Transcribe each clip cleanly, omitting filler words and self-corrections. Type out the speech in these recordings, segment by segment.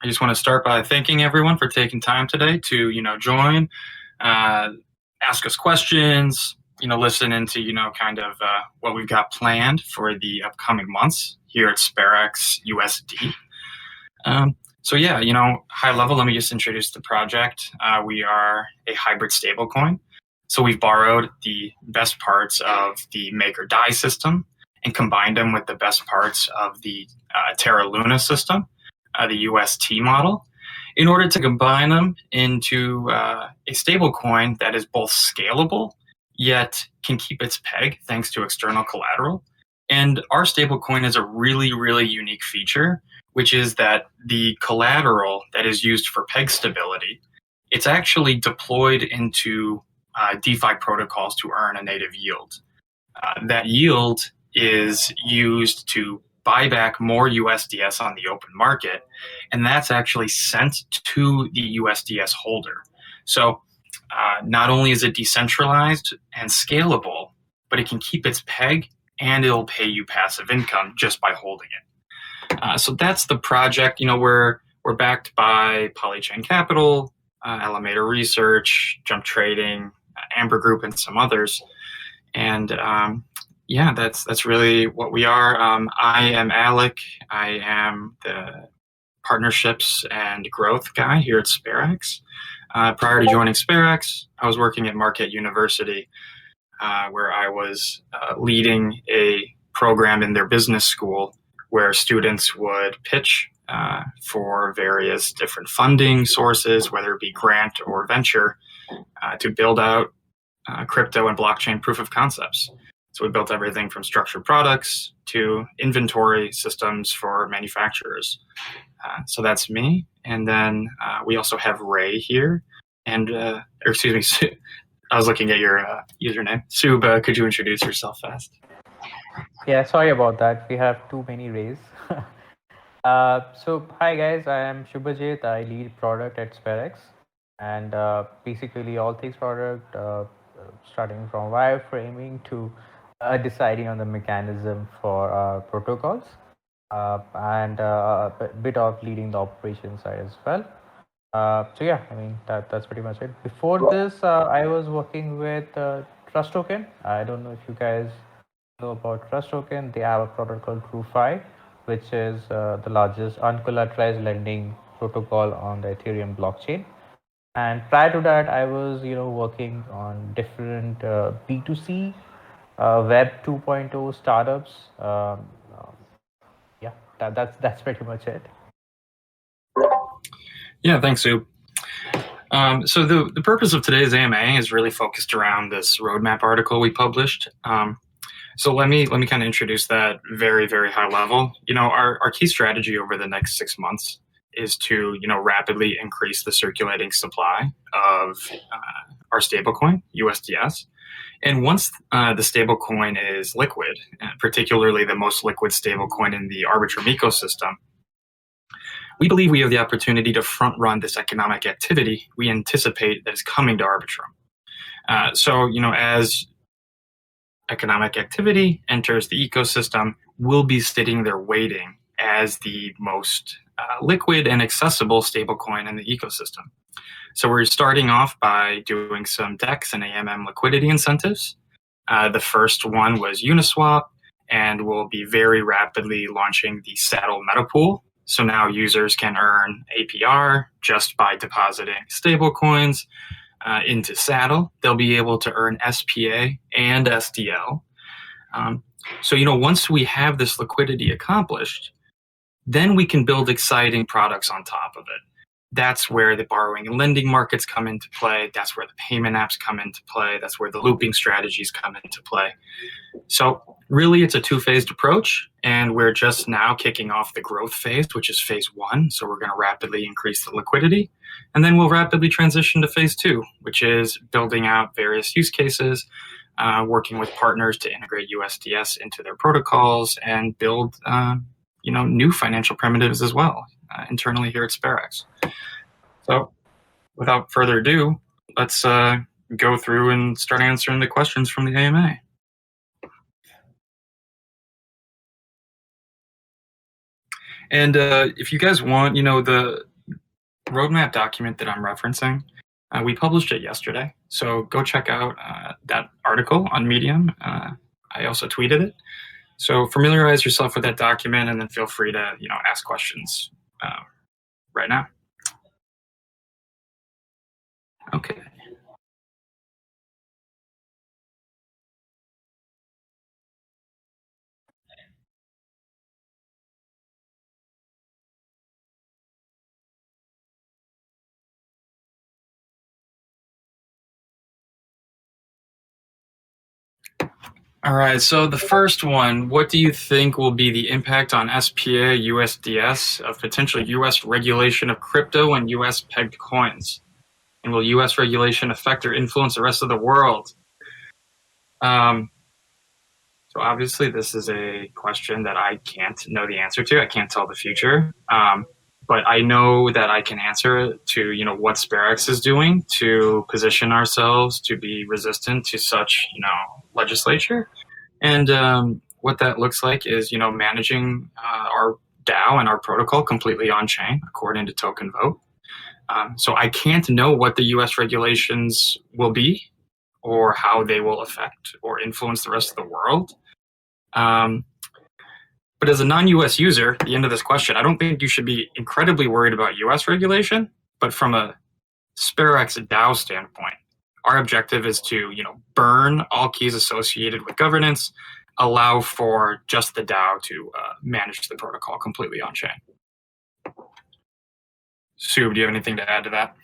just want to start by thanking everyone for taking time today to, join, ask us questions, listen into, what we've got planned for the upcoming months here at Sperax USD. High level, let me just introduce the project. We are a hybrid stablecoin. So we've borrowed the best parts of the Maker DAI system and combined them with the best parts of the Terra Luna system, the UST model, in order to combine them into a stablecoin that is both scalable, yet can keep its peg thanks to external collateral. And our stablecoin is a really, really unique feature, which is that the collateral that is used for peg stability, it's actually deployed into DeFi protocols to earn a native yield. That yield is used to buy back more USDS on the open market, and that's actually sent to the USDS holder. So not only is it decentralized and scalable, but it can keep its peg and it'll pay you passive income just by holding it. So that's the project. We're backed by Polychain Capital, Alameda Research, Jump Trading, Amber Group, and some others. And that's really what we are. I am Alec. I am the partnerships and growth guy here at Sperax. Prior to joining Sperax, I was working at Marquette University, where I was leading a program in their business school where students would pitch for various different funding sources, whether it be grant or venture, to build out crypto and blockchain proof of concepts. So we built everything from structured products to inventory systems for manufacturers. So that's me. And then we also have Ray here. And, I was looking at your username. Sub, could you introduce yourself fast? Yeah, sorry about that. We have too many Rays. So hi guys, I am Subhajit. I lead product at Sperax. And basically all things product, starting from wireframing to deciding on the mechanism for our protocols, and a bit of leading the operation side as well. That's pretty much it. Before this, I was working with Trust Token. I don't know if you guys know about Trust Token. They have a product called TrueFi, which is the largest uncollateralized lending protocol on the Ethereum blockchain. And prior to that, I was working on different B2C Web 2.0 startups. That's pretty much it. Yeah, thanks, Sub. So the purpose of today's AMA is really focused around this roadmap article we published. So let me kind of introduce that very, very high level. Our key strategy over the next 6 months is to rapidly increase the circulating supply of our stablecoin USDS. And once the stablecoin is liquid, particularly the most liquid stablecoin in the Arbitram ecosystem, we believe we have the opportunity to front run this economic activity we anticipate that is coming to Arbitram. As economic activity enters the ecosystem, we'll be sitting there waiting as the most liquid and accessible stablecoin in the ecosystem. So we're starting off by doing some DEX and AMM liquidity incentives. The first one was Uniswap, and we'll be very rapidly launching the Saddle Meta Pool. So now users can earn APR just by depositing stablecoins into Saddle. They'll be able to earn SPA and SDL. Once we have this liquidity accomplished, then we can build exciting products on top of it. That's where the borrowing and lending markets come into play. That's where the payment apps come into play. That's where the looping strategies come into play. So really, it's a two-phased approach, and we're just now kicking off the growth phase, which is phase 1. So we're going to rapidly increase the liquidity, and then we'll rapidly transition to phase 2, which is building out various use cases, working with partners to integrate USDS into their protocols and build new financial primitives as well internally here at Sperax. So without further ado, let's go through and start answering the questions from the AMA. And if you guys want, roadmap document that I'm referencing, we published it yesterday. So go check out that article on Medium. I also tweeted it. So familiarize yourself with that document, and then feel free to ask questions right now. Okay. All right, so the first one, what do you think will be the impact on SPA USDS of potential US regulation of crypto and US pegged coins? And will US regulation affect or influence the rest of the world? So obviously this is a question that I can't know the answer to. I can't tell the future. But I know that I can answer it to, what Sperax is doing to position ourselves to be resistant to such, legislature. And what that looks like is, managing our DAO and our protocol completely on chain according to token vote. So I can't know what the US regulations will be or how they will affect or influence the rest of the world. But as a non-US user, at the end of this question, I don't think you should be incredibly worried about US regulation, but from a Sperax DAO standpoint, our objective is to, burn all keys associated with governance, allow for just the DAO to manage the protocol completely on chain. Sub, do you have anything to add to that?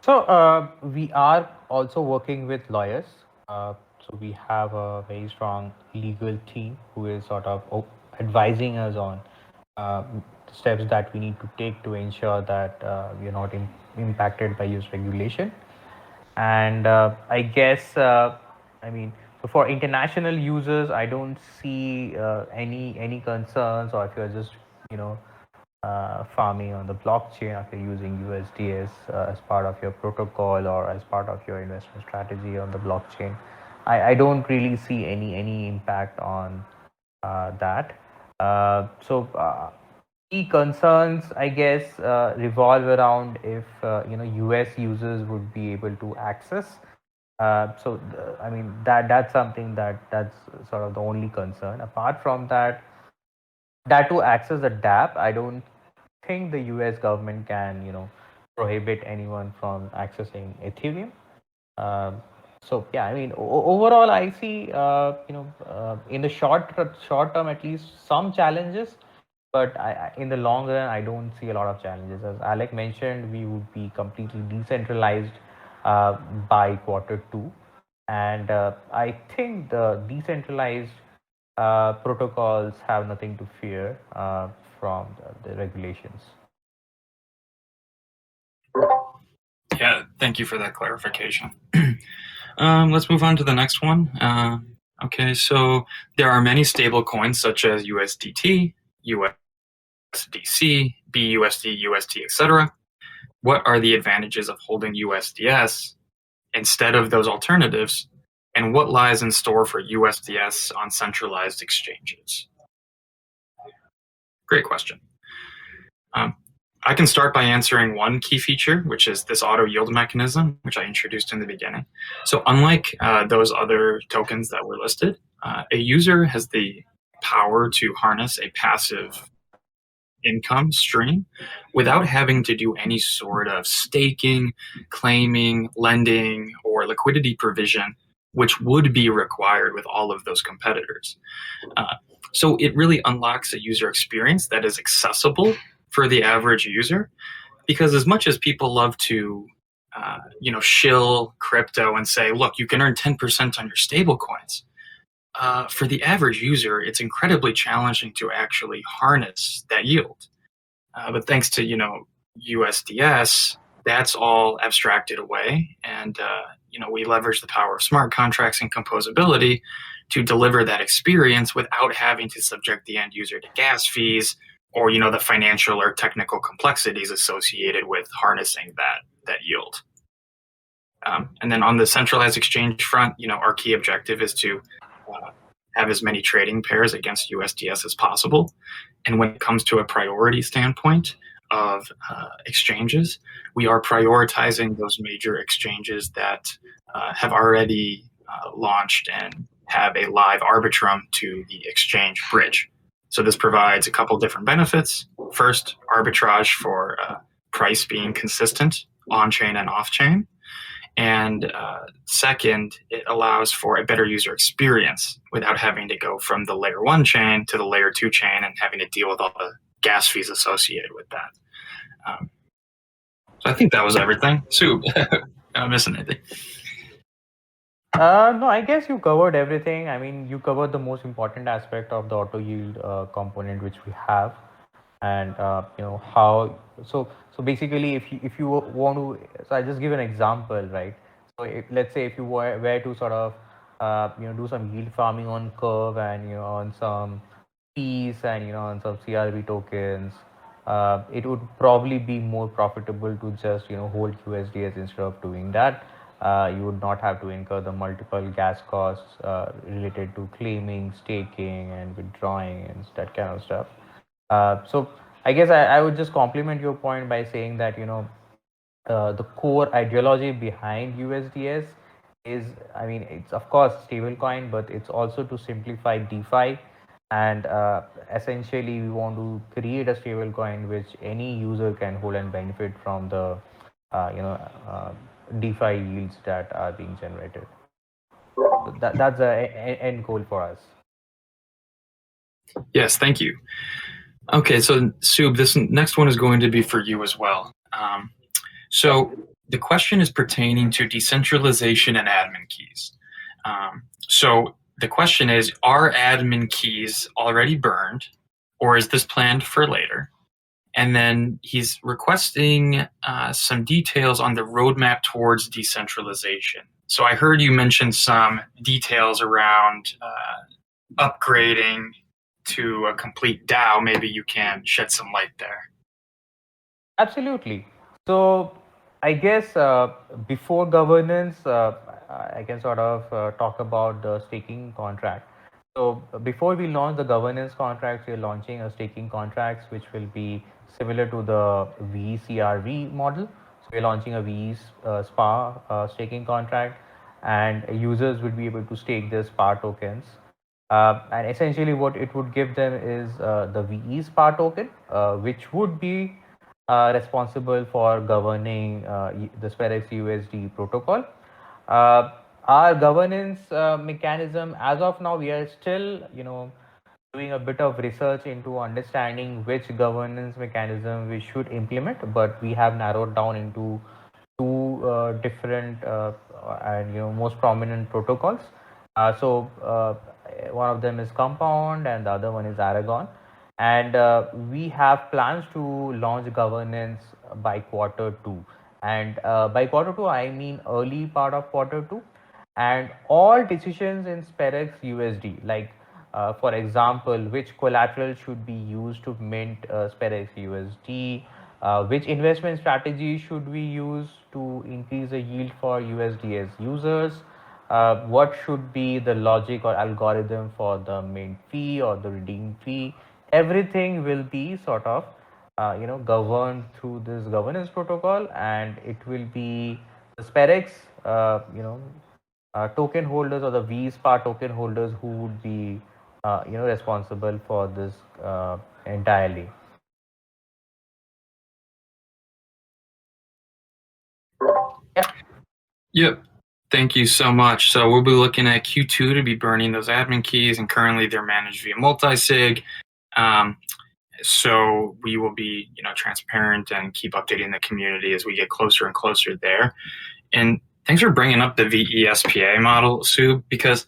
So we are also working with lawyers. So we have a very strong legal team who is sort of advising us on steps that we need to take to ensure that we are not impacted by US regulation. And I guess, so for international users, I don't see any concerns, or if you're just, farming on the blockchain, if you're using USDs as part of your protocol or as part of your investment strategy on the blockchain, I don't really see any impact on that. Key concerns, I guess, revolve around if US users would be able to access. That's something that's sort of the only concern. Apart from that to access the DApp, I don't think the US government can prohibit anyone from accessing Ethereum. Overall, I see in the short term at least some challenges, but in the long run I don't see a lot of challenges. As Alec mentioned, we would be completely decentralized by Q2, and I think the decentralized protocols have nothing to fear from the regulations. Yeah, thank you for that clarification. Let's move on to the next one. Okay, so there are many stable coins such as USDT, USDC, BUSD, UST, etc. What are the advantages of holding USDS instead of those alternatives, and what lies in store for USDS on centralized exchanges? Great question. I can start by answering one key feature, which is this auto yield mechanism, which I introduced in the beginning. So unlike those other tokens that were listed, a user has the power to harness a passive income stream without having to do any sort of staking, claiming, lending, or liquidity provision, which would be required with all of those competitors. So it really unlocks a user experience that is accessible for the average user, because as much as people love to shill crypto and say, look, you can earn 10% on your stable coins, for the average user, it's incredibly challenging to actually harness that yield. But thanks to USDS, that's all abstracted away, and we leverage the power of smart contracts and composability to deliver that experience without having to subject the end user to gas fees or the financial or technical complexities associated with harnessing that yield. And then on the centralized exchange front, our key objective is to have as many trading pairs against USDS as possible. And when it comes to a priority standpoint, of exchanges. We are prioritizing those major exchanges that have already launched and have a live Arbitram to the exchange bridge. So this provides a couple different benefits. First, arbitrage for price being consistent on-chain and off-chain. And second, it allows for a better user experience without having to go from the layer 1 chain to the layer 2 chain and having to deal with all the gas fees associated with that. So I think that was everything. Sub, am I missing anything? No, I guess you covered everything. I mean, you covered the most important aspect of the auto yield component which we have, and how. So basically, if you want to, so I just give an example, right? So let's say if you were to sort of do some yield farming on Curve and on some fees and on some CRV tokens, it would probably be more profitable to just hold USDs instead of doing that. You would not have to incur the multiple gas costs related to claiming, staking, and withdrawing and that kind of stuff. So I guess I would just complement your point by saying that the core ideology behind USDs is, I mean, it's of course stablecoin, but it's also to simplify DeFi, and essentially we want to create a stablecoin which any user can hold and benefit from the DeFi yields that are being generated. So that's the end goal for us. Yes, thank you. Okay, so Sub, this next one is going to be for you as well. So the question is pertaining to decentralization and admin keys. So the question is, are admin keys already burned, or is this planned for later? And then he's requesting some details on the roadmap towards decentralization. So I heard you mention some details around upgrading to a complete DAO. Maybe you can shed some light there. Absolutely. So I guess before governance, I can sort of talk about the staking contract. So before we launch the governance contracts, we're launching a staking contracts, which will be similar to the VCRV model. So we're launching a VE SPA staking contract, and users would be able to stake their SPA tokens. And essentially what it would give them is the VE SPA token, which would be responsible for governing the Sperax USD protocol. Our governance mechanism, as of now, we are still, doing a bit of research into understanding which governance mechanism we should implement, but we have narrowed down into two different and most prominent protocols. So one of them is Compound and the other one is Aragon. And we have plans to launch governance by Q2. And by Q2, I mean early part of Q2. And all decisions in Sperax USD, like for example, which collateral should be used to mint Sperax USD, which investment strategy should we use to increase the yield for USDS users, what should be the logic or algorithm for the mint fee or the redeem fee. Everything will be sort of governed through this governance protocol, and it will be the Sperax token holders or the VSPA token holders who would be responsible for this entirely. Yeah. Yep. Thank you so much. So we'll be looking at Q2 to be burning those admin keys, and currently they're managed via multi-sig. So we will be, transparent and keep updating the community as we get closer and closer there. And thanks for bringing up the VESPA model, Sub, because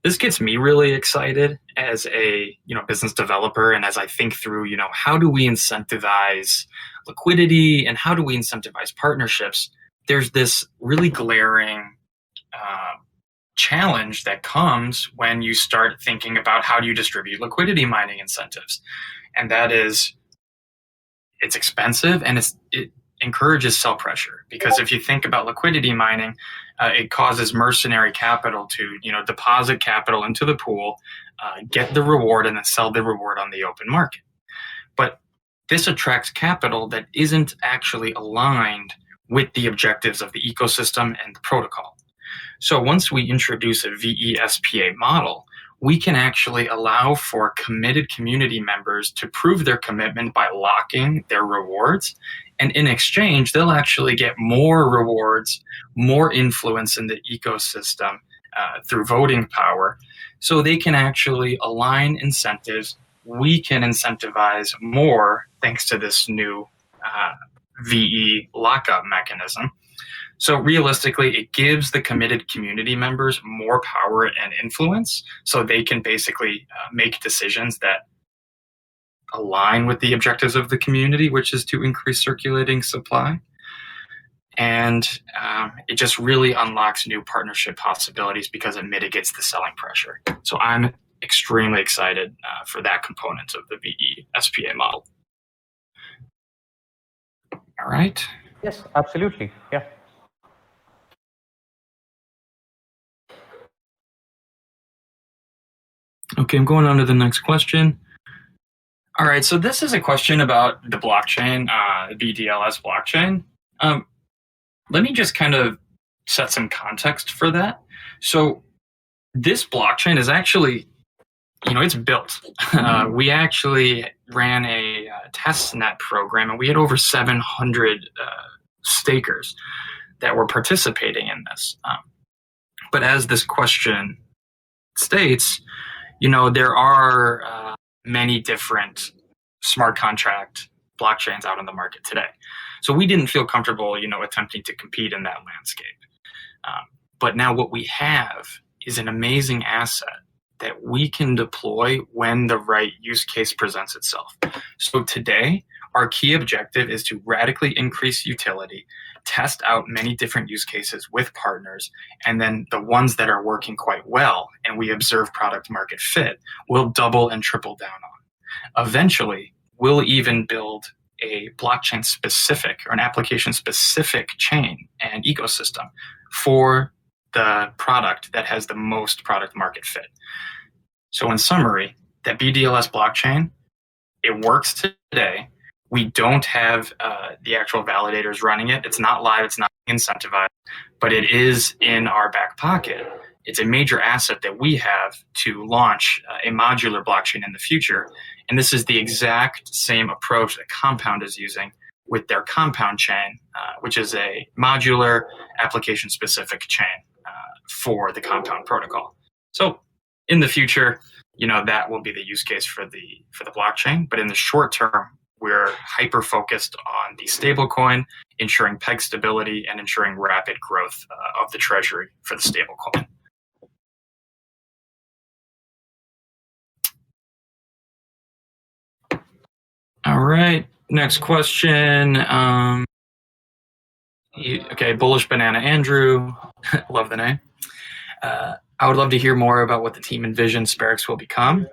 this gets me really excited as a business developer, and as I think through how do we incentivize liquidity and how do we incentivize partnerships. There's this really glaring challenge that comes when you start thinking about how do you distribute liquidity mining incentives, and that is it's expensive and it encourages sell pressure, because if you think about liquidity mining, it causes mercenary capital to deposit capital into the pool, get the reward, and then sell the reward on the open market. But this attracts capital that isn't actually aligned with the objectives of the ecosystem and the protocol. So once we introduce a VE-SPA model, we can actually allow for committed community members to prove their commitment by locking their rewards. And in exchange, they'll actually get more rewards, more influence in the ecosystem through voting power. So they can actually align incentives. We can incentivize more thanks to this new VE lockup mechanism. So realistically, it gives the committed community members more power and influence, so they can basically make decisions that align with the objectives of the community, which is to increase circulating supply. And it just really unlocks new partnership possibilities because it mitigates the selling pressure. So I'm extremely excited for that component of the VE-SPA model. All right. Yes, absolutely. Yeah. Okay, I'm going on to the next question. All right, so this is a question about the blockchain, BDLS blockchain. Let me just kind of set some context for that. So this blockchain is actually, it's built. We actually ran a test net program, and we had over 700 stakers that were participating in this. But as this question states, there are many different smart contract blockchains out on the market today. So we didn't feel comfortable, attempting to compete in that landscape. But now what we have is an amazing asset that we can deploy when the right use case presents itself. So today, our key objective is to radically increase utility, test out many different use cases with partners, and then the ones that are working quite well and we observe product market fit, we'll double and triple down on. Eventually, we'll even build a blockchain specific or an application specific chain and ecosystem for the product that has the most product market fit. So in summary, that BDLS blockchain, it works today. We don't have the actual validators running it. It's not live, it's not incentivized, but it is in our back pocket. It's a major asset that we have to launch a modular blockchain in the future. And this is the exact same approach that Compound is using with their Compound chain, which is a modular application-specific chain for the Compound protocol. So in the future, that will be the use case for the blockchain. But in the short term, we're hyper-focused on the stablecoin, ensuring peg stability and ensuring rapid growth of the treasury for the stablecoin. All right, next question. Okay, Bullish Banana Andrew, love the name. I would love to hear more about what the team envisions Sperax will become.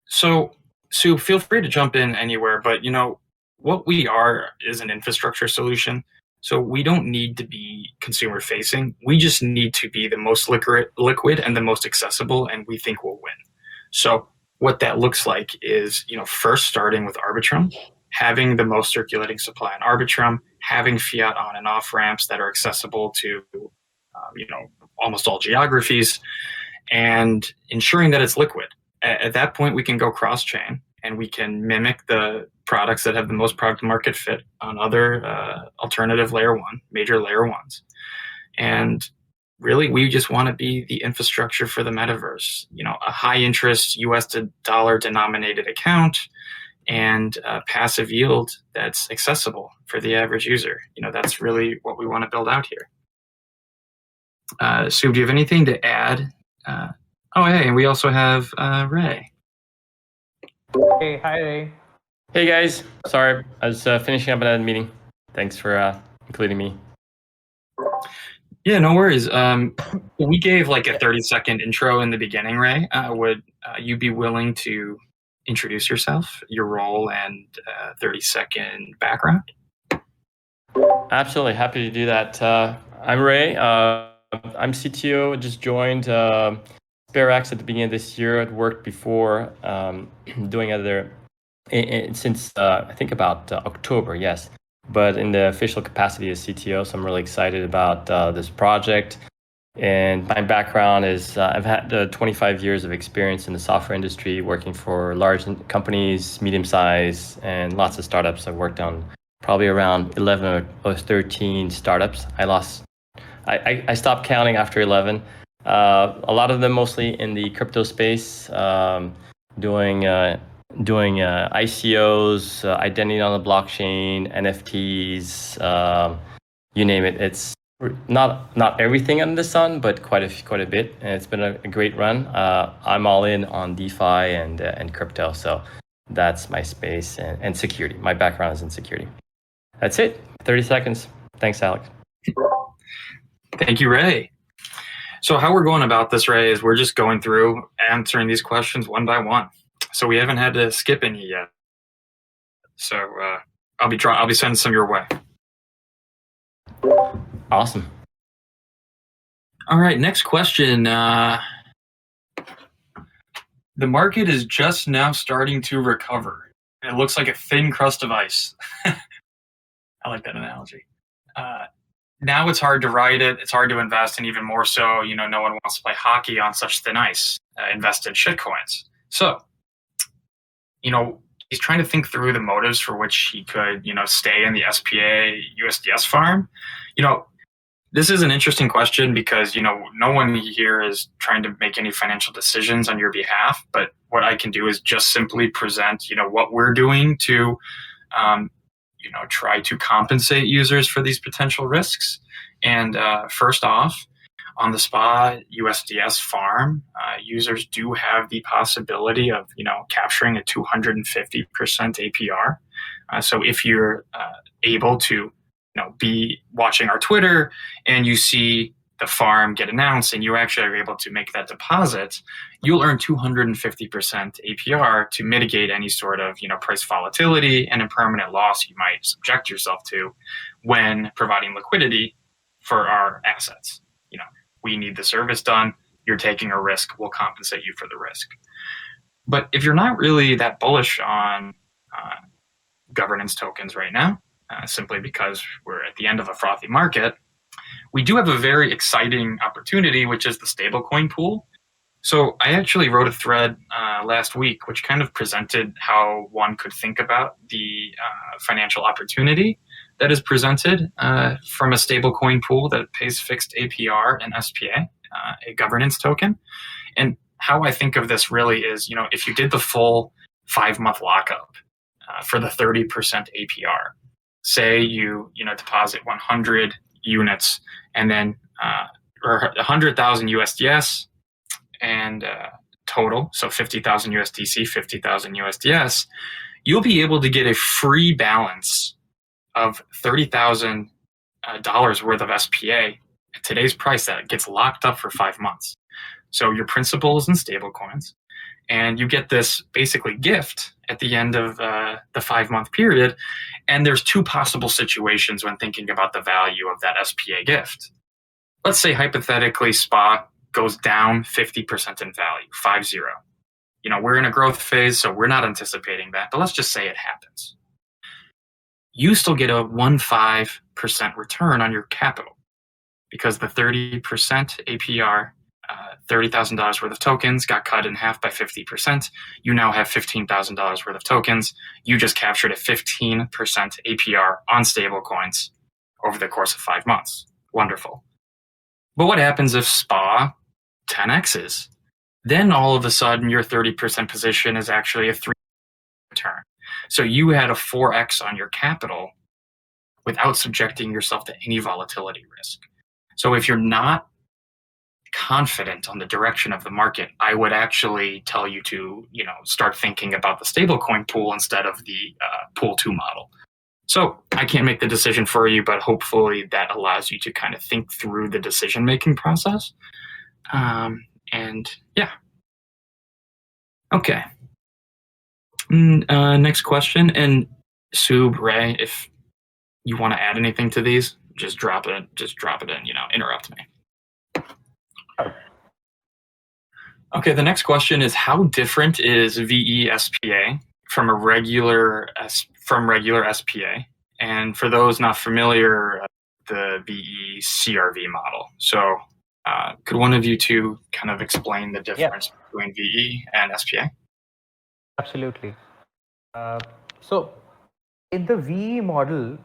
So, Sue, feel free to jump in anywhere, but what we are is an infrastructure solution. So we don't need to be consumer facing. We just need to be the most liquid and the most accessible, and we think we'll win. So what that looks like is, first starting with Arbitram, having the most circulating supply on Arbitram, having fiat on and off ramps that are accessible to, almost all geographies, and ensuring that it's liquid. At that point, we can go cross-chain and we can mimic the products that have the most product market fit on other alternative major layer ones. And really, we just want to be the infrastructure for the metaverse, a high interest US dollar denominated account and a passive yield that's accessible for the average user. That's really what we want to build out here. Sue, do you have anything to add? Hey, and we also have Ray. Hey, hi Ray. Hey guys, sorry, I was finishing up another meeting. Thanks for including me. Yeah, no worries. We gave like a 30-second intro in the beginning, Ray. Would you be willing to introduce yourself, your role, and 30-second background? Absolutely, happy to do that. I'm Ray. I'm CTO, just joined Sperax at the beginning of this year. I'd worked before doing other since I think about October, yes. But in the official capacity as CTO, so I'm really excited about this project. And my background is I've had 25 years of experience in the software industry, working for large companies, medium size, and lots of startups. I've worked on probably around 11 or 13 startups. I stopped counting after 11. A lot of them mostly in the crypto space, doing ICOs, identity on the blockchain, NFTs, you name it. It's not everything under the sun, but quite a bit, and it's been a great run. I'm all in on DeFi and crypto, so that's my space and security. My background is in security. That's it. 30 seconds. Thanks, Alex. Thank you, Ray. So how we're going about this, Ray, is we're just going through answering these questions one by one. So we haven't had to skip any yet. So I'll be sending some your way. Awesome. All right, next question. The market is just now starting to recover. It looks like a thin crust of ice. I like that analogy. Now it's hard to ride it. It's hard to invest, and even more so, no one wants to play hockey on such thin ice. Invest in shitcoins. So, he's trying to think through the motives for which he could, stay in the SPA USDS farm. This is an interesting question because, no one here is trying to make any financial decisions on your behalf. But what I can do is just simply present, what we're doing to, try to compensate users for these potential risks. And first off, on the SPA USDS farm, users do have the possibility of, capturing a 250% APR. So if you're able to, be watching our Twitter and you see the farm get announced and you actually are able to make that deposit, you'll earn 250% APR to mitigate any sort of, price volatility and impermanent loss you might subject yourself to when providing liquidity for our assets. We need the service done. You're taking a risk. We'll compensate you for the risk. But if you're not really that bullish on governance tokens right now, simply because we're at the end of a frothy market, we do have a very exciting opportunity, which is the Stablecoin Pool. So I actually wrote a thread last week, which kind of presented how one could think about the financial opportunity that is presented from a stablecoin pool that pays fixed APR and SPA, a governance token. And how I think of this really is, if you did the full 5-month lockup for the 30% APR, say you deposit 100 units and then or 100,000 USDS and total, so 50,000 USDC, 50,000 USDS, you'll be able to get a free balance of $30,000 worth of SPA at today's price that gets locked up for 5 months. So your principal is in stablecoins, and you get this basically gift at the end of the 5-month period. And there's 2 possible situations when thinking about the value of that SPA gift. Let's say hypothetically SPA goes down 50% in value, 50. We're in a growth phase, so we're not anticipating that, but let's just say it happens. You still get a 15% return on your capital because the 30% APR, $30,000 worth of tokens got cut in half by 50%. You now have $15,000 worth of tokens. You just captured a 15% APR on stablecoins over the course of 5 months. Wonderful. But what happens if SPA 10x's? Then all of a sudden your 30% position is actually a 3 return. So you had a 4x on your capital without subjecting yourself to any volatility risk. So if you're not confident on the direction of the market, I would actually tell you to, start thinking about the stablecoin pool instead of the pool 2 model. So I can't make the decision for you, but hopefully that allows you to kind of think through the decision-making process. And yeah. Okay. Next question. And Sub, Ray, if you want to add anything to these, just drop it in, interrupt me. Okay, the next question is, how different is VE SPA from regular SPA. And for those not familiar, the VE CRV model. So could one of you two kind of explain the difference between VE and SPA? Absolutely. So in the VE model,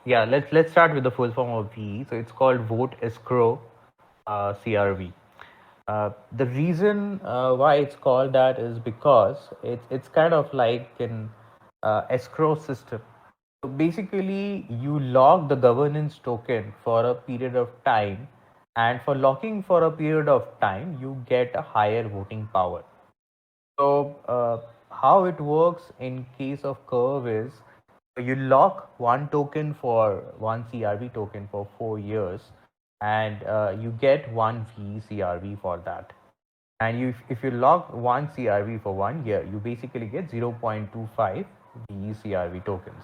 let's start with the full form of VE. So it's called Vote Escrow CRV. The reason why it's called that is because it's kind of like an escrow system. So basically, you lock the governance token for a period of time, and for locking for a period of time, you get a higher voting power. So how it works in case of Curve is you lock one token for one CRV token for 4 years, and you get one VCRV for that. And if you lock one CRV for 1 year, you basically get 0.25 VCRV tokens.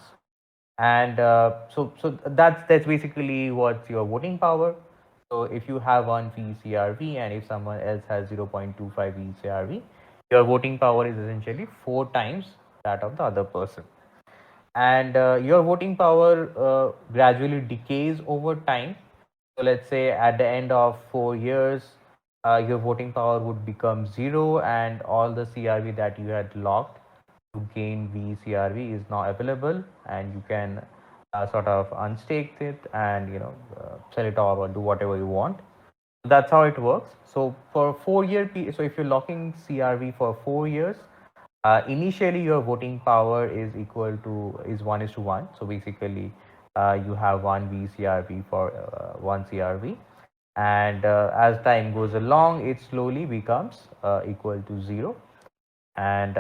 And so that's basically what's your voting power. So if you have one VCRV and if someone else has 0.25 VCRV, your voting power is essentially 4 times that of the other person. And your voting power gradually decays over time. So let's say at the end of 4 years, your voting power would become 0, and all the CRV that you had locked to gain VCRV is now available, and you can sort of unstake it and sell it off or do whatever you want. That's how it works. So for 4-year so if you're locking CRV for 4 years, initially your voting power is equal to 1:1. So basically you have one VCRV for one CRV, and as time goes along, it slowly becomes equal to 0. And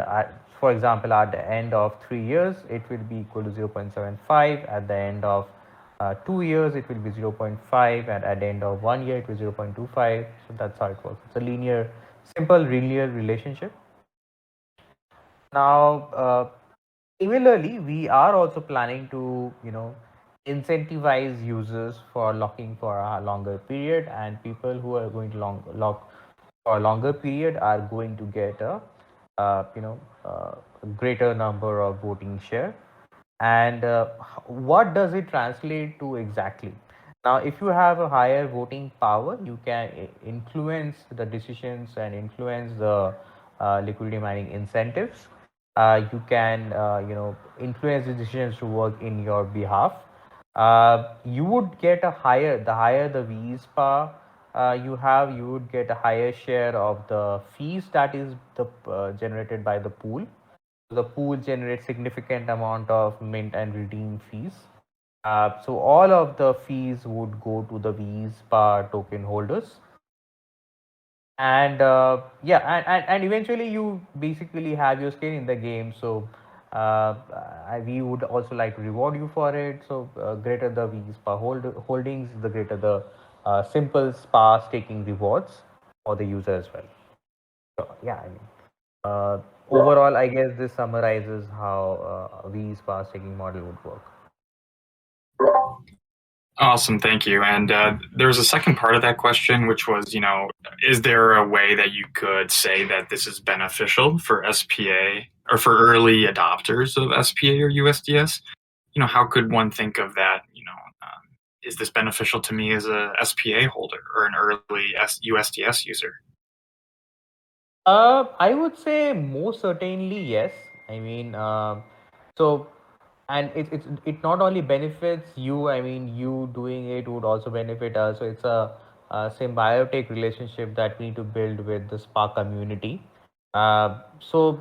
for example, at the end of 3 years, it will be equal to 0.75. At the end of 2 years, it will be 0.5, and at the end of 1 year, it will be 0.25. So that's how it works. It's a simple linear relationship. Now, similarly, we are also planning to, incentivize users for locking for a longer period, and people who are going to lock for a longer period are going to get a greater number of voting share. And what does it translate to exactly? Now, if you have a higher voting power, you can influence the decisions and influence the liquidity mining incentives. You can influence the decisions to work in your behalf. You would get the higher the VSPA you would get a higher share of the fees that is generated by the pool. The pool generates significant amount of mint and redeem fees. So all of the fees would go to the VSPA token holders. And and eventually you basically have your skin in the game. So we would also like to reward you for it. So greater the VSPA holdings, the greater the simple SPA staking rewards for the user as well. So yeah, I mean, overall, I guess this summarizes how VSPA staking model would work. Awesome, thank you. And there was a second part of that question, which was, is there a way that you could say that this is beneficial for SPA or for early adopters of SPA or USDS? How could one think of that? Is this beneficial to me as a SPA holder or an early USDS user? I would say most certainly yes. I mean, so and it not only benefits you. I mean, you doing it would also benefit us. So it's a symbiotic relationship that we need to build with the Spark community. So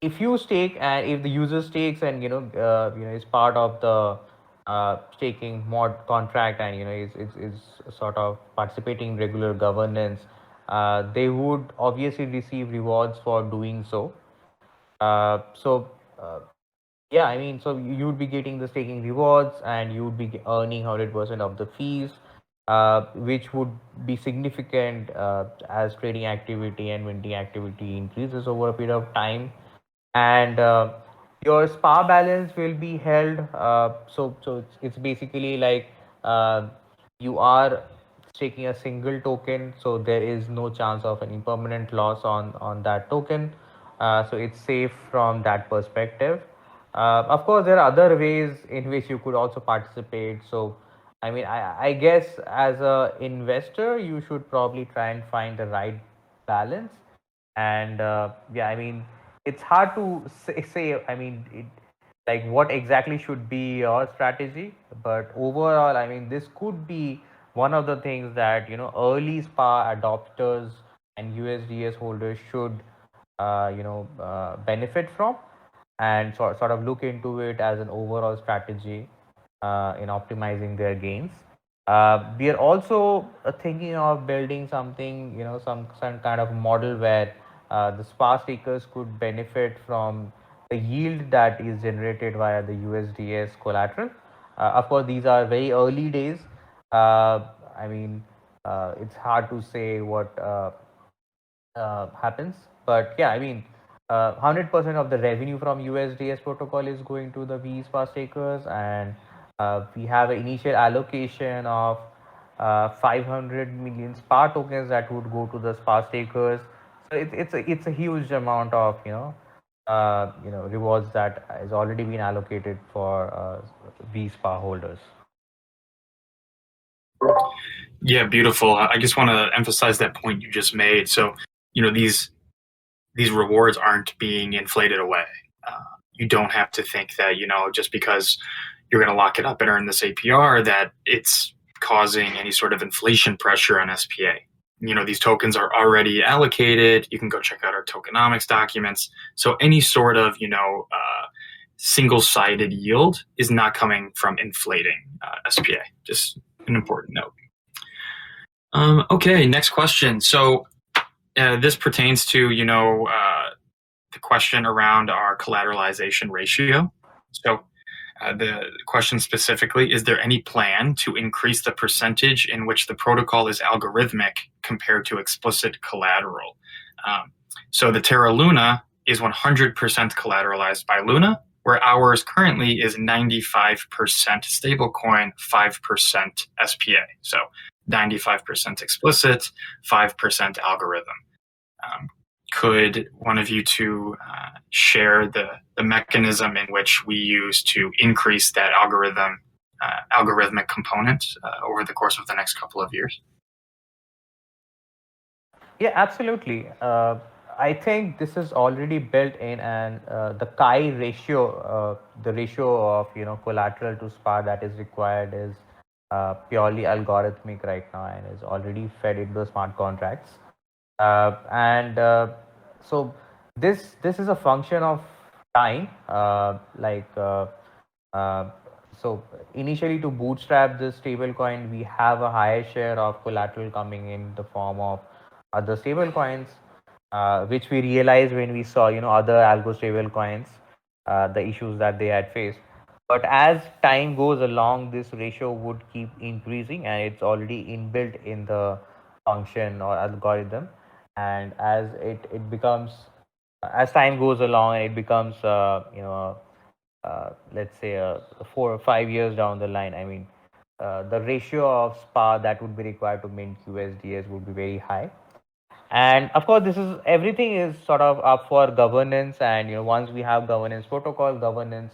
if you stake and if the user stakes and is part of the staking mod contract and is sort of participating in regular governance, they would obviously receive rewards for doing so. Yeah, I mean, so you would be getting the staking rewards and you would be earning 100% of the fees, which would be significant as trading activity and minting activity increases over a period of time. And your SPA balance will be held. So it's basically like you are staking a single token, so there is no chance of any permanent loss on that token. So it's safe from that perspective. Of course, there are other ways in which you could also participate. So, I mean, I guess as a investor, you should probably try and find the right balance. And yeah, I mean, it's hard to say I mean, like what exactly should be your strategy. But overall, I mean, this could be one of the things that, early SPA adopters and USDS holders should benefit from, and sort of look into it as an overall strategy in optimizing their gains. We are also thinking of building something, some kind of model where the SPA stakers could benefit from the yield that is generated via the USDS collateral. Of course, these are very early days. I mean, it's hard to say what happens. But yeah, I mean, 100% of the revenue from USDS protocol is going to the VSPA stakers, and we have an initial allocation of 500 million SPA tokens that would go to the SPA stakers. So it's a huge amount of rewards that has already been allocated for VSPA holders. Yeah, beautiful. I just want to emphasize that point you just made. So, these rewards aren't being inflated away. You don't have to think that, just because you're going to lock it up and earn this APR, that it's causing any sort of inflation pressure on SPA. These tokens are already allocated. You can go check out our tokenomics documents. So any sort of, single-sided yield is not coming from inflating SPA. Just an important note. Okay, next question. So this pertains to, the question around our collateralization ratio. So the question specifically, is there any plan to increase the percentage in which the protocol is algorithmic compared to explicit collateral? So the Terra Luna is 100% collateralized by Luna, where ours currently is 95% stablecoin, 5% SPA. So 95% explicit, 5% algorithm. Could one of you two share the mechanism in which we use to increase that algorithmic component over the course of the next couple of years? Yeah, absolutely. I think this is already built in, and the chi ratio, the ratio of collateral to SPA that is required is purely algorithmic right now, and is already fed into the smart contracts. So this is a function of time. So initially, to bootstrap this stablecoin, we have a higher share of collateral coming in the form of other stablecoins, which we realized when we saw other algo stablecoins, the issues that they had faced. But as time goes along, this ratio would keep increasing, and it's already inbuilt in the function or algorithm. And as it becomes, as time goes along, and it becomes let's say 4 or 5 years down the line, I mean, the ratio of SPA that would be required to mint USDS would be very high. And of course, everything is sort of up for governance. And once we have governance protocol, governance,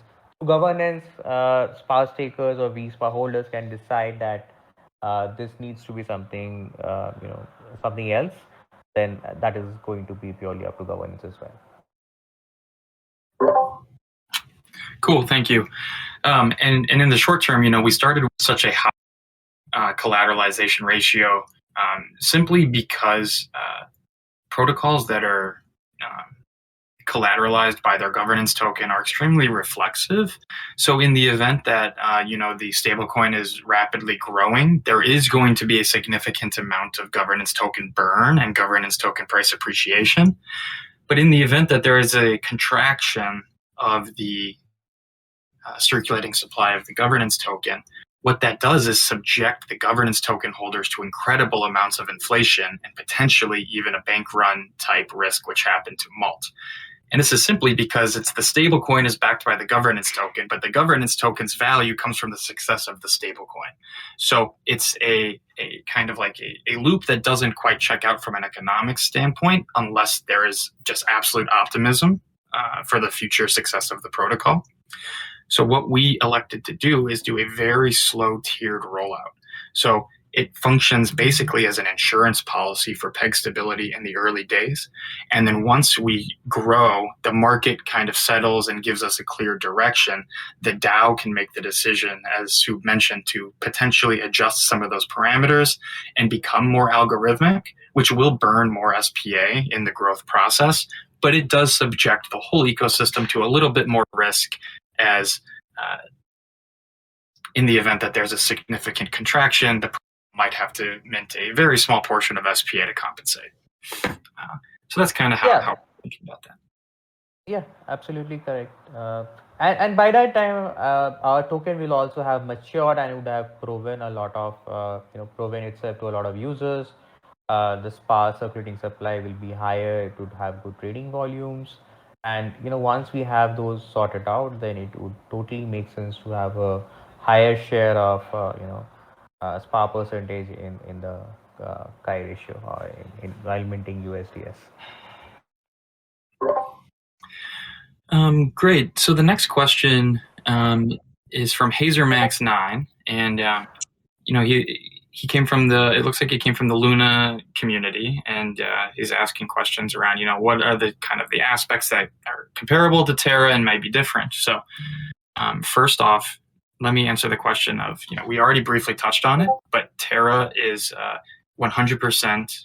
SPA stakers or VSPA holders can decide that this needs to be something something else. Then that is going to be purely up to governance as well. Cool, thank you. And in the short term, we started with such a high collateralization ratio simply because protocols that are collateralized by their governance token are extremely reflexive. So in the event that the stablecoin is rapidly growing, there is going to be a significant amount of governance token burn and governance token price appreciation. But in the event that there is a contraction of the circulating supply of the governance token, what that does is subject the governance token holders to incredible amounts of inflation and potentially even a bank run type risk, which happened to Malt. And this is simply because it's the stablecoin is backed by the governance token, but the governance token's value comes from the success of the stablecoin. So it's a kind of like a loop that doesn't quite check out from an economic standpoint unless there is just absolute optimism for the future success of the protocol. So what we elected to do is do a very slow tiered rollout. So it functions basically as an insurance policy for peg stability in the early days. And then once we grow, the market kind of settles and gives us a clear direction. The DAO can make the decision, as Sub mentioned, to potentially adjust some of those parameters and become more algorithmic, which will burn more SPA in the growth process. But it does subject the whole ecosystem to a little bit more risk as in the event that there's a significant contraction, the might have to mint a very small portion of SPA to compensate. So that's kind of how we're thinking about that. Yeah, absolutely correct. And by that time, our token will also have matured and would have proven a lot of, proven itself to a lot of users. The sparse circulating supply will be higher. It would have good trading volumes. And, once we have those sorted out, then it would totally make sense to have a higher share of, SPA percentage in the Chi ratio or while minting USDs. Great. So the next question is from HazerMax9, and he came from it looks like he came from the Luna community, and he's asking questions around what are the kind of the aspects that are comparable to Terra and might be different. So first off, let me answer the question of, we already briefly touched on it, but Terra is 100%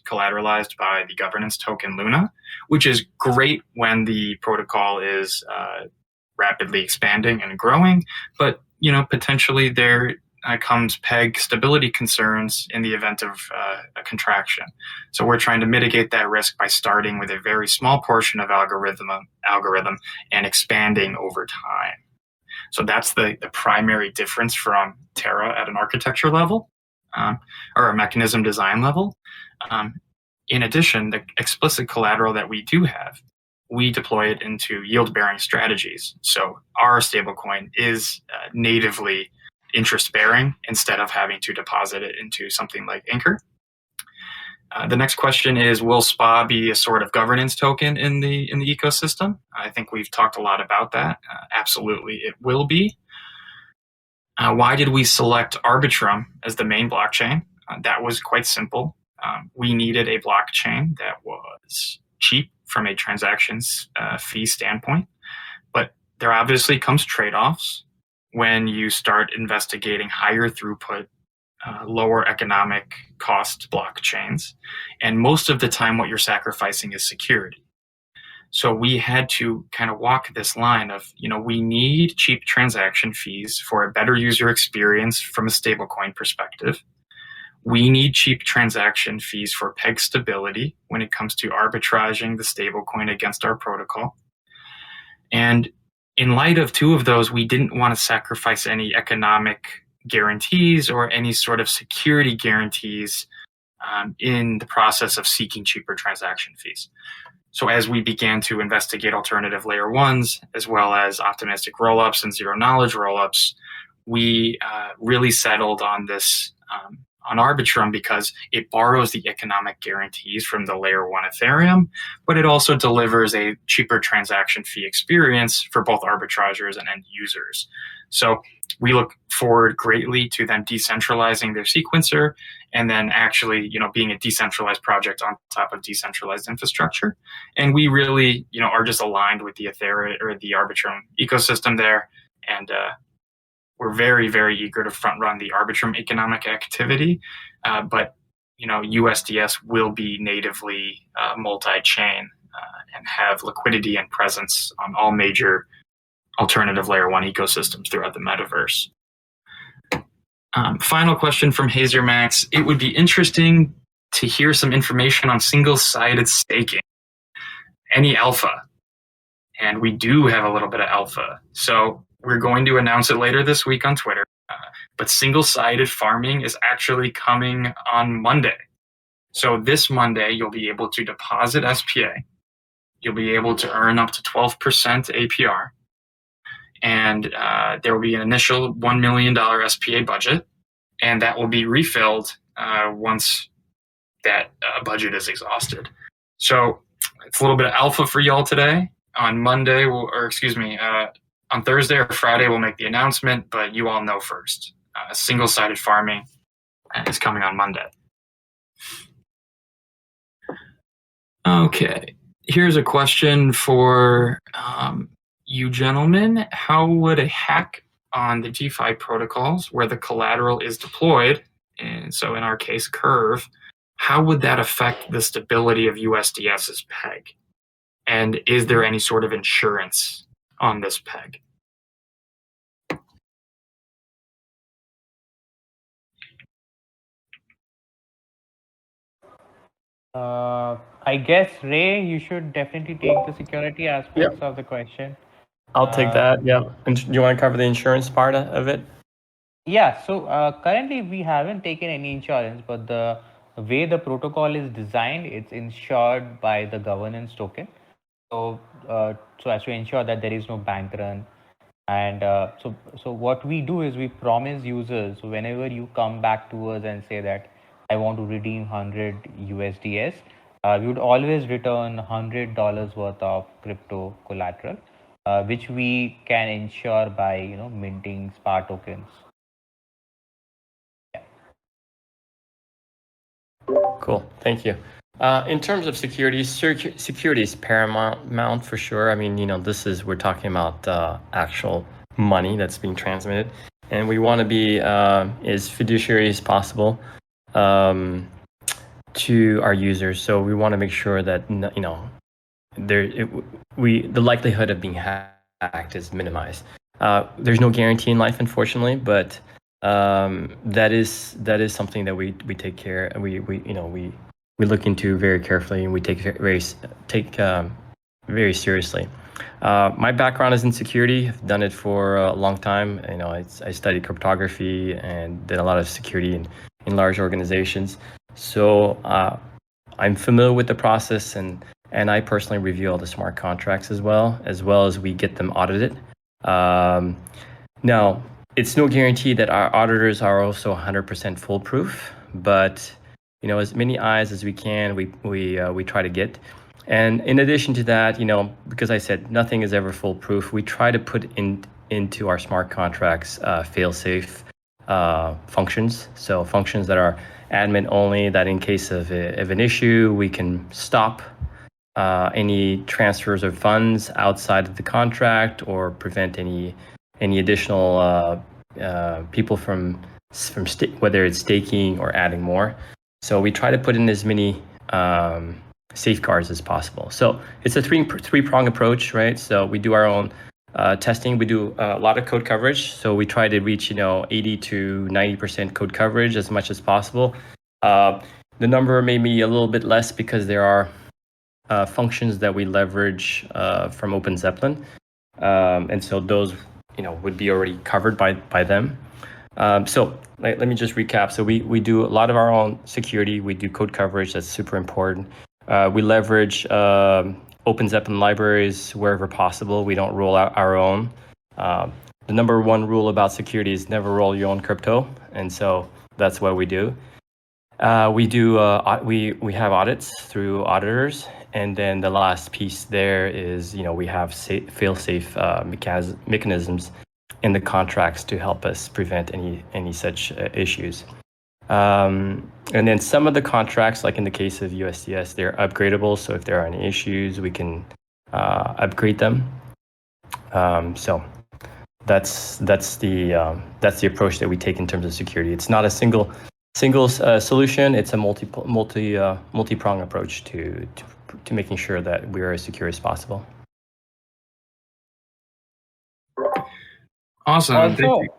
collateralized by the governance token Luna, which is great when the protocol is rapidly expanding and growing. But, potentially there comes peg stability concerns in the event of a contraction. So we're trying to mitigate that risk by starting with a very small portion of algorithm and expanding over time. So that's the primary difference from Terra at an architecture level or a mechanism design level. In addition, the explicit collateral that we do have, we deploy it into yield-bearing strategies. So our stablecoin is natively interest-bearing instead of having to deposit it into something like Anchor. The next question is, will SPA be a sort of governance token in the ecosystem? I think we've talked a lot about that. Absolutely, it will be. Why did we select Arbitram as the main blockchain? That was quite simple. We needed a blockchain that was cheap from a transactions fee standpoint, but there obviously comes trade-offs when you start investigating higher throughput, lower economic cost blockchains. And most of the time what you're sacrificing is security. So we had to kind of walk this line of, we need cheap transaction fees for a better user experience from a stablecoin perspective. We need cheap transaction fees for peg stability when it comes to arbitraging the stablecoin against our protocol. And in light of two of those, we didn't want to sacrifice any economic guarantees or any sort of security guarantees in the process of seeking cheaper transaction fees. So as we began to investigate alternative layer ones, as well as optimistic rollups and zero knowledge rollups, we really settled on this on Arbitram because it borrows the economic guarantees from the layer one Ethereum, but it also delivers a cheaper transaction fee experience for both arbitragers and end users. So we look forward greatly to them decentralizing their sequencer and then actually, being a decentralized project on top of decentralized infrastructure. And we really, are just aligned with the Ethereum or the Arbitrum ecosystem there. And we're very, very eager to front run the Arbitrum economic activity. But, USDS will be natively multi-chain and have liquidity and presence on all major alternative layer one ecosystems throughout the metaverse. Final question from HazerMax. It would be interesting to hear some information on single-sided staking. Any alpha? And we do have a little bit of alpha. So we're going to announce it later this week on Twitter. But single-sided farming is actually coming on Monday. So this Monday, you'll be able to deposit SPA you'll be able to earn up to 12% APR. And there will be an initial $1 million SPA budget, and that will be refilled once that budget is exhausted. So it's a little bit of alpha for y'all today. On Monday, on Thursday or Friday, we'll make the announcement, but you all know first. Single-sided farming is coming on Monday. Okay, here's a question for you gentlemen. How would a hack on the DeFi protocols where the collateral is deployed, and so in our case, Curve, how would that affect the stability of USDS's peg? And is there any sort of insurance on this peg? I guess, Ray, you should definitely take the security aspects of the question. I'll take that. Yeah. And do you want to cover the insurance part of it? Yeah. So currently we haven't taken any insurance, but the way the protocol is designed, it's insured by the governance token. So so as to ensure that there is no bank run. And so what we do is we promise users, whenever you come back to us and say that I want to redeem 100 USDs, we would always return $100 worth of crypto collateral, which we can ensure by minting SPA tokens. Yeah. Cool, thank you. In terms of security is paramount for sure. I mean, we're talking about actual money that's being transmitted, and we want to be as fiduciary as possible to our users. So we want to make sure that the likelihood of being hacked is minimized. There's no guarantee in life, unfortunately, but that is something that we take care, and we look into very carefully, and we take very seriously. My background is in security. I've done it for a long time. I studied cryptography and did a lot of security in large organizations. So I'm familiar with the process, and I personally review all the smart contracts as well as we get them audited. Now, it's no guarantee that our auditors are also 100% foolproof, but as many eyes as we can, we try to get. And in addition to that, because I said nothing is ever foolproof, we try to put into our smart contracts fail-safe functions. So functions that are admin only, that in case of an issue, we can stop any transfers of funds outside of the contract, or prevent any additional people from whether it's staking or adding more. So we try to put in as many safeguards as possible. So it's a three-prong approach, right? So we do our own testing. We do a lot of code coverage. So we try to reach 80 to 90% code coverage as much as possible. The number may be a little bit less because there are functions that we leverage from OpenZeppelin, and so those would be already covered by them. So let me just recap. So we do a lot of our own security. We do code coverage. That's super important. We leverage OpenZeppelin libraries wherever possible. We don't roll out our own. The number one rule about security is never roll your own crypto, and so that's what we do. We have audits through auditors, and then the last piece there is we have fail-safe mechanisms in the contracts to help us prevent any such issues. And then some of the contracts, like in the case of USDS, they're upgradable. So if there are any issues, we can upgrade them. So that's the approach that we take in terms of security. It's not a single solution. It's a multi-prong approach to making sure that we are as secure as possible. Awesome. Also, thank you.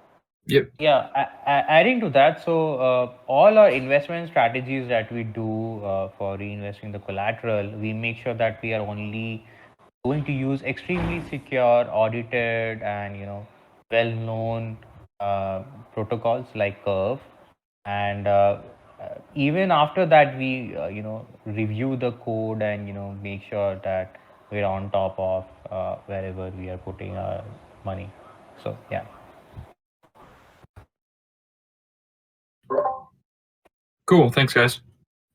Yep. Yeah, adding to that, so all our investment strategies that we do for reinvesting the collateral, we make sure that we are only going to use extremely secure, audited, and well-known protocols like Curve. And even after that, we review the code and make sure that we're on top of wherever we are putting our money. So yeah. Cool. Thanks, guys.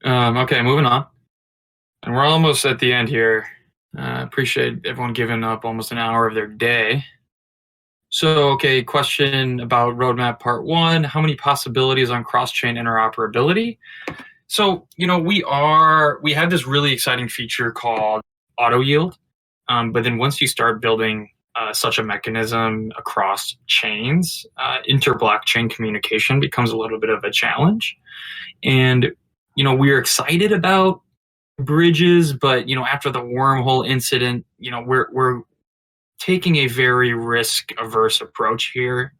Okay, moving on. And we're almost at the end here. Appreciate everyone giving up almost an hour of their day. So, okay, question about roadmap part 1. How many possibilities on cross-chain interoperability? So, we have this really exciting feature called auto yield. But then once you start building such a mechanism across chains, inter-blockchain communication becomes a little bit of a challenge. And, we're excited about bridges, but, after the wormhole incident, we're taking a very risk-averse approach here.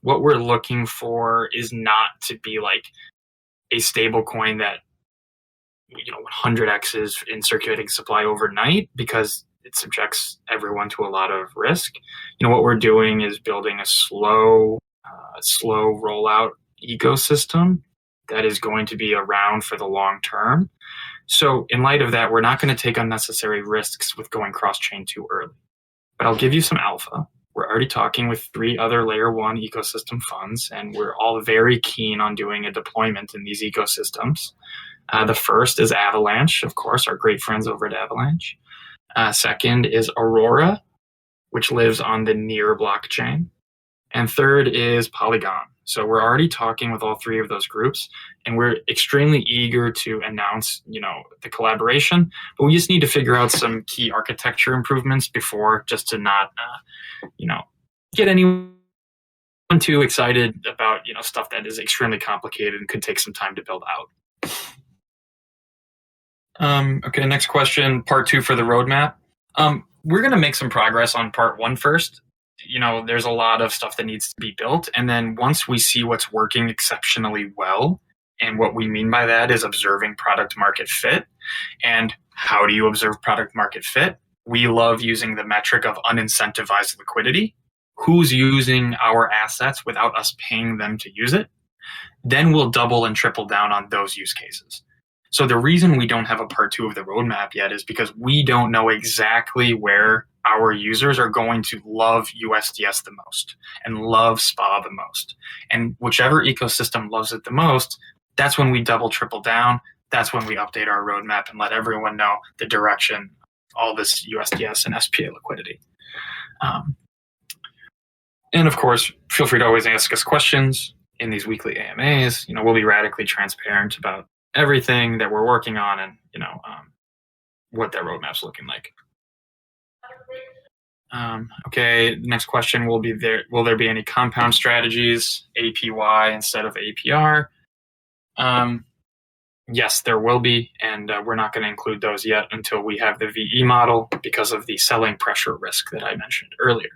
What we're looking for is not to be like a stable coin that 100x's in circulating supply overnight, because it subjects everyone to a lot of risk. What we're doing is building a slow rollout ecosystem that is going to be around for the long term. So in light of that, we're not going to take unnecessary risks with going cross-chain too early. But I'll give you some alpha. We're already talking with 3 other layer 1 ecosystem funds, and we're all very keen on doing a deployment in these ecosystems. The first is Avalanche, of course, our great friends over at Avalanche. Second is Aurora, which lives on the Near blockchain. And third is Polygon. So we're already talking with all 3 of those groups, and we're extremely eager to announce, the collaboration. But we just need to figure out some key architecture improvements before, just to not, get anyone too excited about, stuff that is extremely complicated and could take some time to build out. Okay, next question, part 2 for the roadmap. We're going to make some progress on part 1 first. There's a lot of stuff that needs to be built. And then once we see what's working exceptionally well, and what we mean by that is observing product market fit. And how do you observe product market fit? We love using the metric of unincentivized liquidity. Who's using our assets without us paying them to use it? Then we'll double and triple down on those use cases. So the reason we don't have a part 2 of the roadmap yet is because we don't know exactly where our users are going to love USDS the most and love SPA the most. And whichever ecosystem loves it the most, that's when we double, triple down. That's when we update our roadmap and let everyone know the direction, all this USDS and SPA liquidity. And of course, feel free to always ask us questions in these weekly AMAs. We'll be radically transparent about everything that we're working on and, what that roadmap's looking like. Okay, next question will be will there be any compound strategies, APY instead of APR? Yes, there will be, and we're not going to include those yet until we have the VE model because of the selling pressure risk that I mentioned earlier.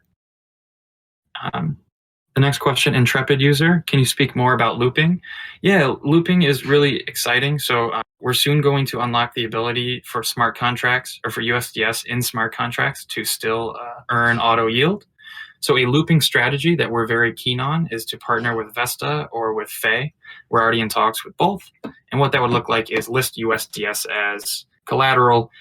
The next question, Intrepid user, can you speak more about looping? Yeah, looping is really exciting. So we're soon going to unlock the ability for smart contracts or for USDS in smart contracts to still earn auto yield. So a looping strategy that we're very keen on is to partner with Vesta or with Fei. We're already in talks with both. And what that would look like is list USDS as collateral,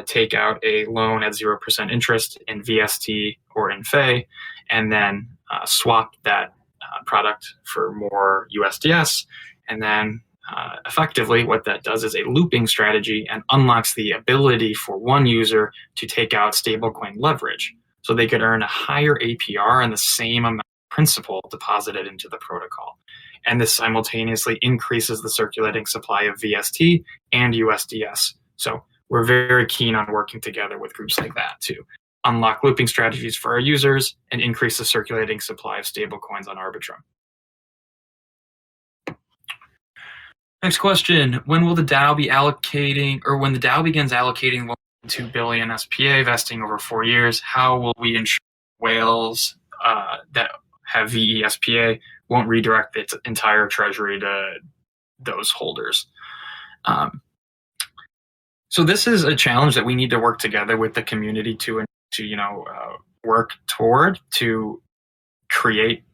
take out a loan at 0% interest in VST or in Fei, and then swap that product for more USDS. And then effectively what that does is a looping strategy and unlocks the ability for one user to take out stablecoin leverage. So they could earn a higher APR and the same amount of principal deposited into the protocol. And this simultaneously increases the circulating supply of VST and USDS. So we're very keen on working together with groups like that to unlock looping strategies for our users and increase the circulating supply of stablecoins on Arbitram. Next question, when will the DAO be allocating, or when the DAO begins allocating 1.2 billion SPA vesting over 4 years, how will we ensure whales that have VE SPA won't redirect its entire treasury to those holders? So this is a challenge that we need to work together with the community to work toward, to create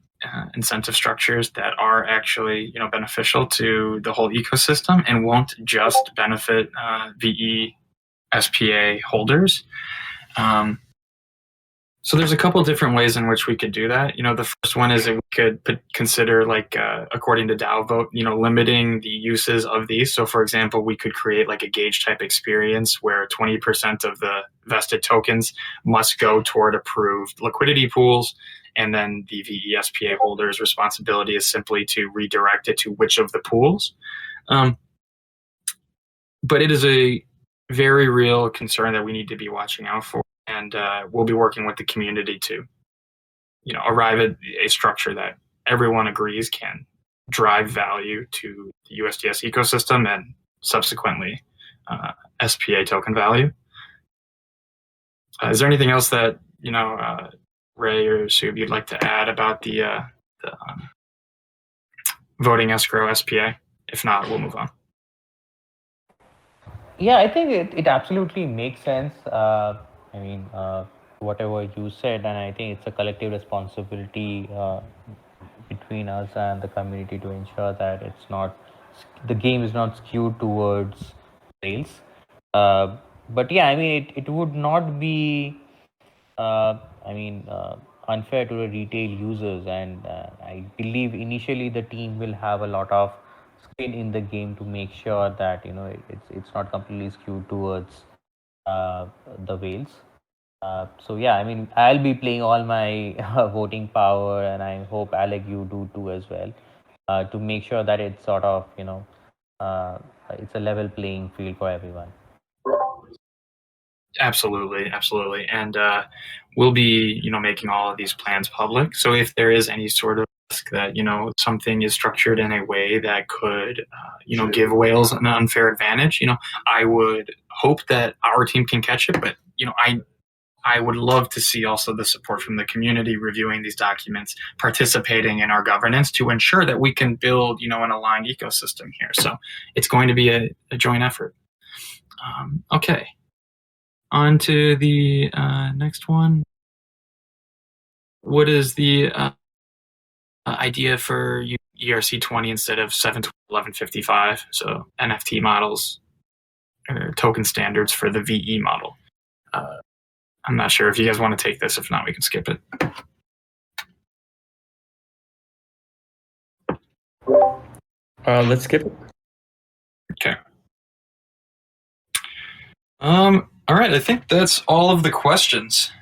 incentive structures that are actually beneficial to the whole ecosystem and won't just benefit VE SPA holders. So there's a couple different ways in which we could do that. The first one is that we could consider, according to DAO vote, limiting the uses of these. So for example, we could create like a gauge type experience where 20% of the vested tokens must go toward approved liquidity pools. And then the VESPA holder's responsibility is simply to redirect it to which of the pools. But it is a very real concern that we need to be watching out for. And we'll be working with the community to, arrive at a structure that everyone agrees can drive value to the USDS ecosystem and subsequently SPA token value. Is there anything else that, Ray or Sub, you'd like to add about the voting escrow SPA? If not, we'll move on. Yeah, I think it absolutely makes sense. Whatever you said, and I think it's a collective responsibility between us and the community to ensure that the game is not skewed towards sales. But yeah, it would not be unfair to the retail users, and I believe initially the team will have a lot of skin in the game to make sure that it's not completely skewed towards the whales. So yeah, I'll be playing all my voting power, and I hope Alec you do too as well, to make sure that it's sort of it's a level playing field for everyone. Absolutely, and we'll be making all of these plans public. So if there is any sort of risk that something is structured in a way that could give whales an unfair advantage, I would hope that our team can catch it. But I would love to see also the support from the community reviewing these documents, participating in our governance to ensure that we can build an aligned ecosystem here. So it's going to be a joint effort. Okay. On to the next one. What is the idea for ERC20 instead of 71155? So NFT models or token standards for the VE model. I'm not sure if you guys want to take this. If not, we can skip it. Let's skip it. Okay. All right, I think that's all of the questions.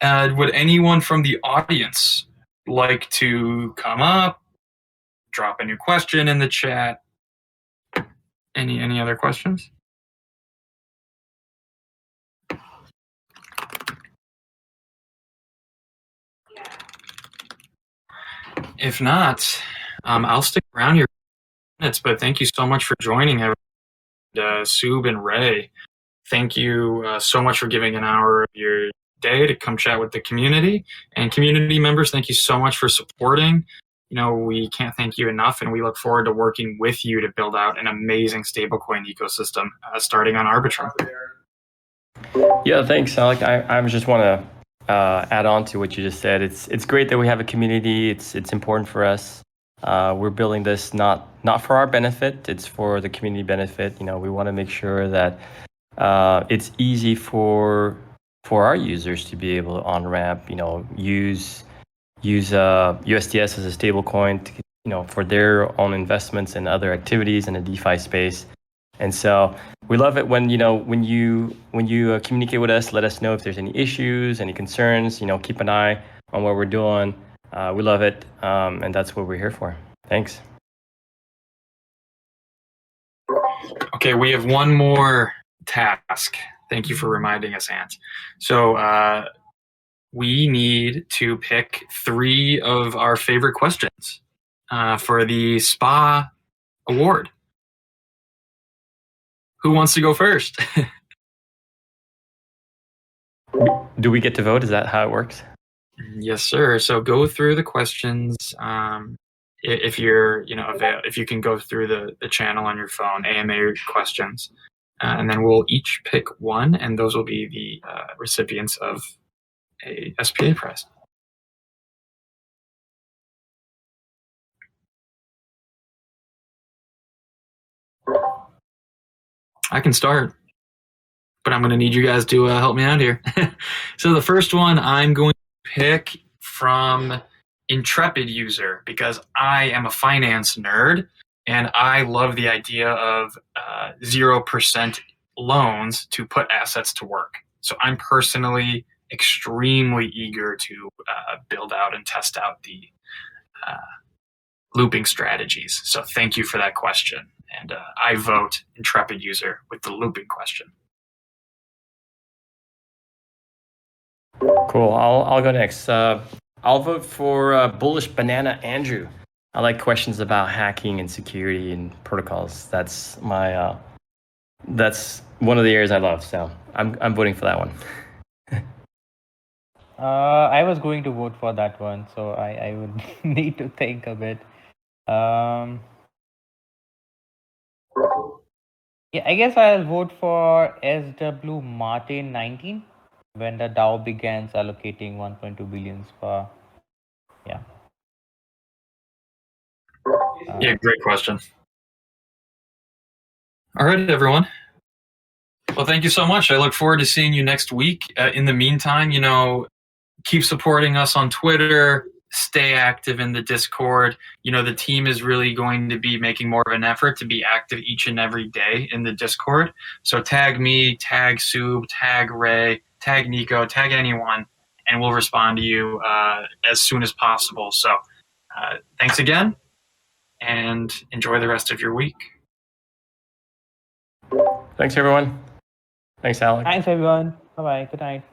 Would anyone from the audience like to come up, drop a new question in the chat? Any other questions? If not, I'll stick around here for minutes, but thank you so much for joining, Sub and Ray. Thank you so much for giving an hour of your day to come chat with the community. And community members, thank you so much for supporting. We can't thank you enough, and we look forward to working with you to build out an amazing stablecoin ecosystem starting on Arbitram. Yeah, thanks, Alec. I just want to add on to what you just said. It's great that we have a community. It's important for us. We're building this not for our benefit. It's for the community benefit. We want to make sure that it's easy for our users to be able to on ramp. Use USDS as a stable coin, for their own investments and other activities in the DeFi space. And so we love it when you communicate with us. Let us know if there's any issues, any concerns. Keep an eye on what we're doing. We love it, and that's what we're here for. Thanks. Okay, we have one more task. Thank you for reminding us, Ant. So we need to pick 3 of our favorite questions for the SPA award. Who wants to go first? Do we get to vote? Is that how it works? Yes, sir. So go through the questions. If you're, if you can go through the channel on your phone, AMA questions, and then we'll each pick one, and those will be the recipients of a SPA prize. I can start. but I'm going to need you guys to help me out here. So the first one I'm going to pick from Intrepid User, because I am a finance nerd and I love the idea of 0% loans to put assets to work. So I'm personally extremely eager to build out and test out the looping strategies. So thank you for that question. And I vote Intrepid User with the looping question. Cool. I'll go next. I'll vote for Bullish Banana Andrew. I like questions about hacking and security and protocols. That's my that's one of the areas I love. So I'm voting for that one. I was going to vote for that one, so I would need to think a bit. Yeah, I guess I'll vote for SW Martin 19 when the DAO begins allocating 1.2 billions per. Yeah. Yeah, great question. All right, everyone. Well, thank you so much. I look forward to seeing you next week. In the meantime, keep supporting us on Twitter, stay active in the Discord. The team is really going to be making more of an effort to be active each and every day in the Discord. So tag me, tag Sub, tag Ray, tag Nico, tag anyone, and we'll respond to you as soon as possible. So thanks again, and enjoy the rest of your week. Thanks, everyone. Thanks, Alec. Thanks, everyone. Bye-bye. Good night.